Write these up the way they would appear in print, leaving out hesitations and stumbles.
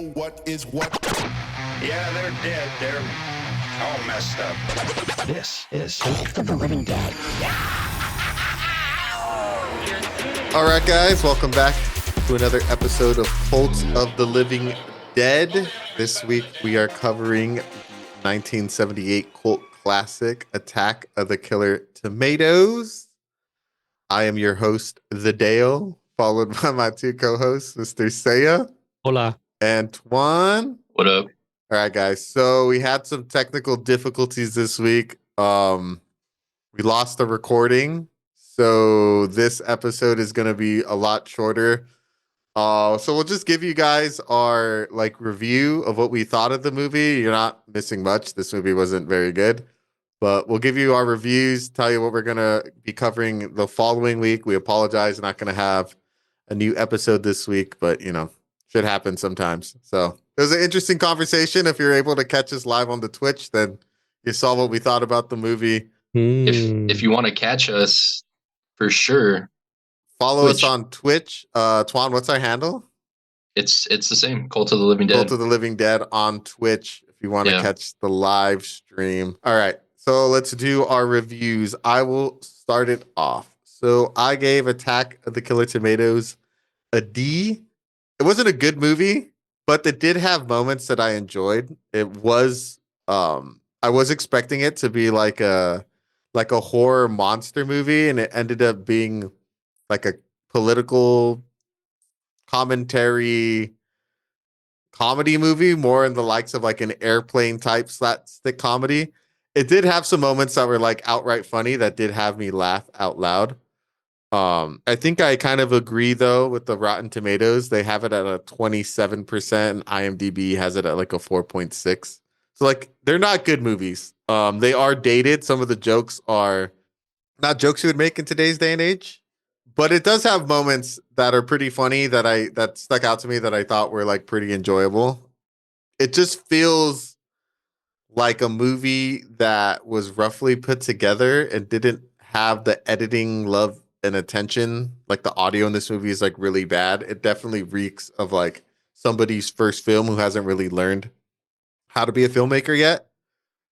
know what is what. Yeah, they're dead. They're all messed up. This is Cult of the Living Dead. All right, guys, welcome back to another episode of Cult of the Living Dead. This week we are covering the 1978 cult classic Attack of the Killer Tomatoes. I am your host, The Dale, followed by my two co-hosts, Mr. Saya. Hola. And Twan. What up? All right, guys. So we had some technical difficulties this week. We lost the recording. So this episode is going to be a lot shorter. So we'll just give you guys our review of what we thought of the movie. You're not missing much. This movie wasn't very good, but we'll give you our reviews, tell you what we're going to be covering the following week. We apologize. Not going to have a new episode this week, but shit happens sometimes. So it was an interesting conversation. If you're able to catch us live on the Twitch, then you saw what we thought about the movie. If you want to catch us, for sure, follow us on Twitch. Twan, what's our handle? It's the same. Cult of the Living Dead. Cult of the Living Dead on Twitch if you want to catch the live stream. All right, so let's do our reviews. I will start it off. So I gave Attack of the Killer Tomatoes a D. It wasn't a good movie, but it did have moments that I enjoyed. It was I was expecting it to be like a horror monster movie, and it ended up being like a political commentary comedy movie, more in the likes of like an Airplane type slapstick comedy. It did have some moments that were like outright funny that did have me laugh out loud. I think I kind of agree though with the Rotten Tomatoes. They have it at a 27%, and IMDb has it at like a 4.6. So they're not good movies. They are dated. Some of the jokes are not jokes you would make in today's day and age, but it does have moments that are pretty funny that stuck out to me that I thought were pretty enjoyable. It just feels like a movie that was roughly put together and didn't have the editing love and attention. Like the audio in this movie is really bad. It definitely reeks of somebody's first film who hasn't really learned how to be a filmmaker yet.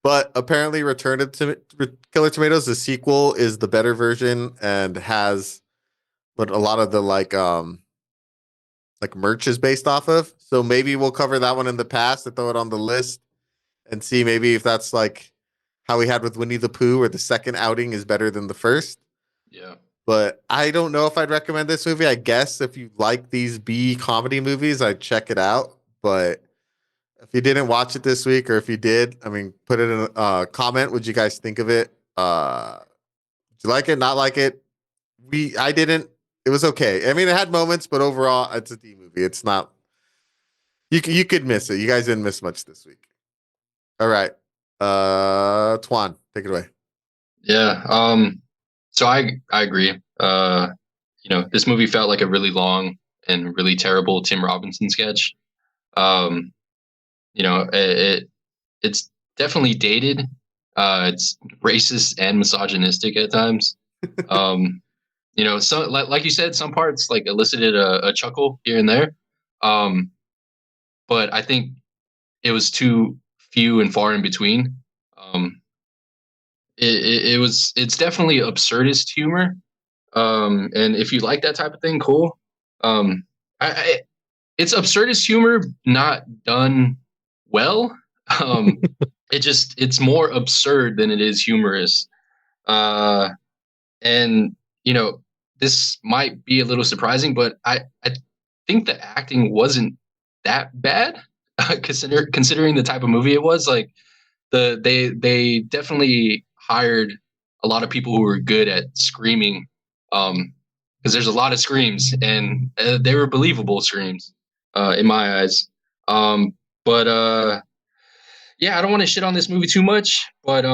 But apparently Return of Killer Tomatoes, the sequel, is the better version and has what a lot of the merch is based off of. So maybe we'll cover that one in the past and throw it on the list and see maybe if that's how we had with Winnie the Pooh, where the second outing is better than the first. Yeah. But I don't know if I'd recommend this movie. I guess if you like these B comedy movies, I'd check it out. But if you didn't watch it this week, or if you did, put it in a comment. What'd you guys think of it? Did you like it? Not like it? I didn't. It was okay. It had moments, but overall, it's a D movie. It's not. You could miss it. You guys didn't miss much this week. All right, Twan, take it away. Yeah. So I agree. This movie felt like a really long and really terrible Tim Robinson sketch. It's definitely dated. It's racist and misogynistic at times. So like you said, some parts elicited a chuckle here and there. But I think it was too few and far in between. It's definitely absurdist humor. And if you like that type of thing, cool. It's absurdist humor, not done well. It's more absurd than it is humorous. And this might be a little surprising, but I think the acting wasn't that bad, considering the type of movie it was. They definitely hired a lot of people who were good at screaming, because there's a lot of screams, and they were believable screams in my eyes. Yeah, I don't want to shit on this movie too much, but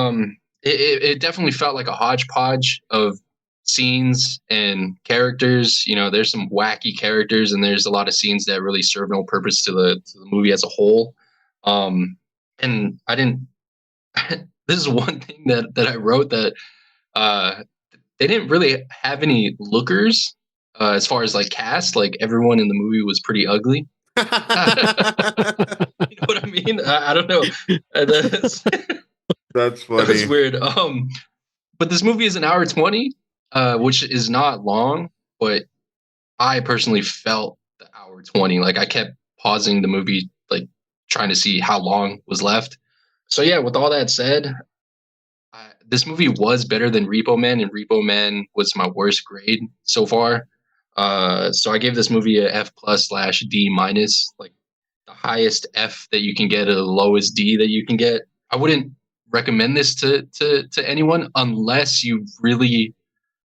it definitely felt like a hodgepodge of scenes and characters. There's some wacky characters, and there's a lot of scenes that really serve no purpose to the movie as a whole. And I didn't. This is one thing that I wrote, that they didn't really have any lookers as far as cast. Everyone in the movie was pretty ugly. You know what I mean? I don't know. That's, That's that was funny. weird. But this movie is an hour 20, which is not long, but I personally felt the hour 20. Like I kept pausing the movie, like trying to see how long was left. So yeah, with all that said, this movie was better than Repo Man, and Repo Man was my worst grade so far. So I gave this movie a F plus slash D minus, like the highest F that you can get, or the lowest D that you can get. I wouldn't recommend this to anyone unless you really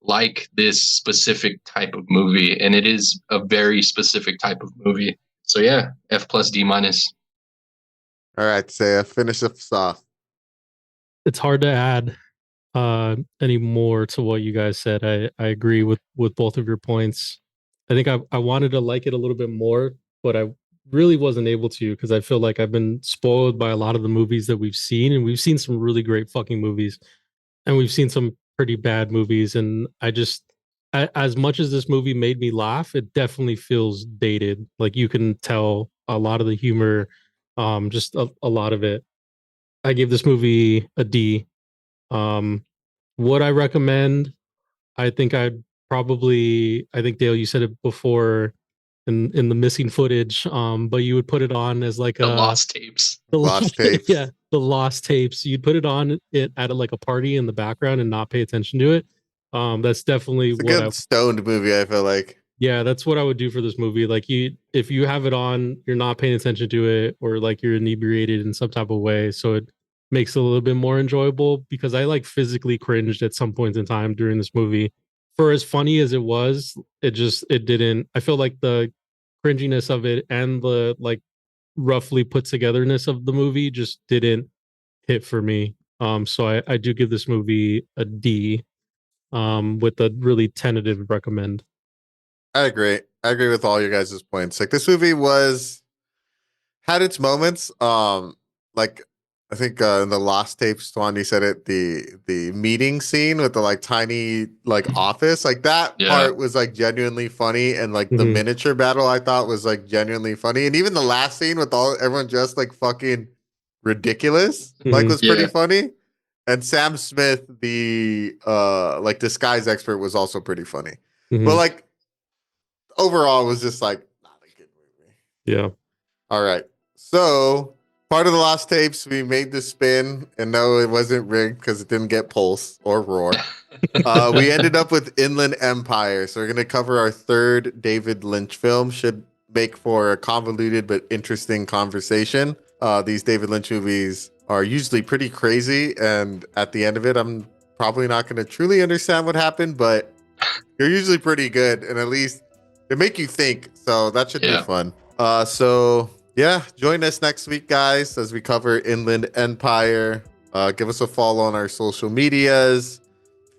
like this specific type of movie, and it is a very specific type of movie. So yeah, F plus D minus. All right, Saya, finish us off. It's hard to add any more to what you guys said. I agree with both of your points. I think I wanted to like it a little bit more, but I really wasn't able to because I feel like I've been spoiled by a lot of the movies that we've seen, and we've seen some really great fucking movies, and we've seen some pretty bad movies, and I just as much as this movie made me laugh, it definitely feels dated. Like you can tell a lot of the humor, just a lot of it. I gave this movie a D. Would I recommend? I think I'd probably. I think Dale, you said it before in the missing footage. But you would put it on as like The a lost tapes. the Lost tapes. yeah, the lost tapes. You'd put it on it at like a party in the background and not pay attention to it. That's definitely It's a what good stoned movie, I feel like. yeah, that's what I would do for this movie. Like if you have it on, you're not paying attention to it, or like you're inebriated in some type of way, so it makes it a little bit more enjoyable. Because I like physically cringed at some points in time during this movie. For as funny as it was, it didn't. I feel like the cringiness of it and the like roughly put togetherness of the movie just didn't hit for me. So I do give this movie a D, with a really tentative recommend. I agree. I agree with all your guys' points. Like this movie had its moments. Like I think in the Lost Tapes, Twan, said it, the meeting scene with the like tiny like office, like that Yeah. part was like genuinely funny, and like the Mhm. miniature battle I thought was like genuinely funny, and even the last scene with all everyone dressed like fucking ridiculous, like Mhm. was pretty Yeah. funny. And Sam Smith, the like disguise expert, was also pretty funny. Mhm. But like overall, it was just like not a good movie. Yeah. All right. So part of the Lost Tapes, we made the spin, and no, it wasn't rigged because it didn't get Pulse or Roar. We ended up with Inland Empire. So we're going to cover our third David Lynch film. Should make for a convoluted but interesting conversation. These David Lynch movies are usually pretty crazy, and at the end of it, I'm probably not going to truly understand what happened, but they're usually pretty good, and at least they make you think. So that should be fun. So yeah, join us next week, guys, as we cover Inland Empire. Give us a follow on our social medias: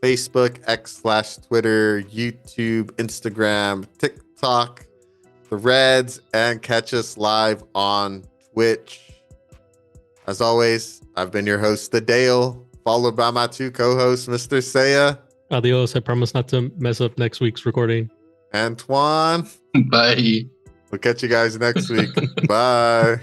Facebook, X/Twitter, YouTube, Instagram, TikTok, the Reds, and catch us live on Twitch. As always, I've been your host, The Dale, followed by my two co-hosts, Mr. Saya. Adios. I promise not to mess up next week's recording. Antoine. Bye. We'll catch you guys next week. Bye.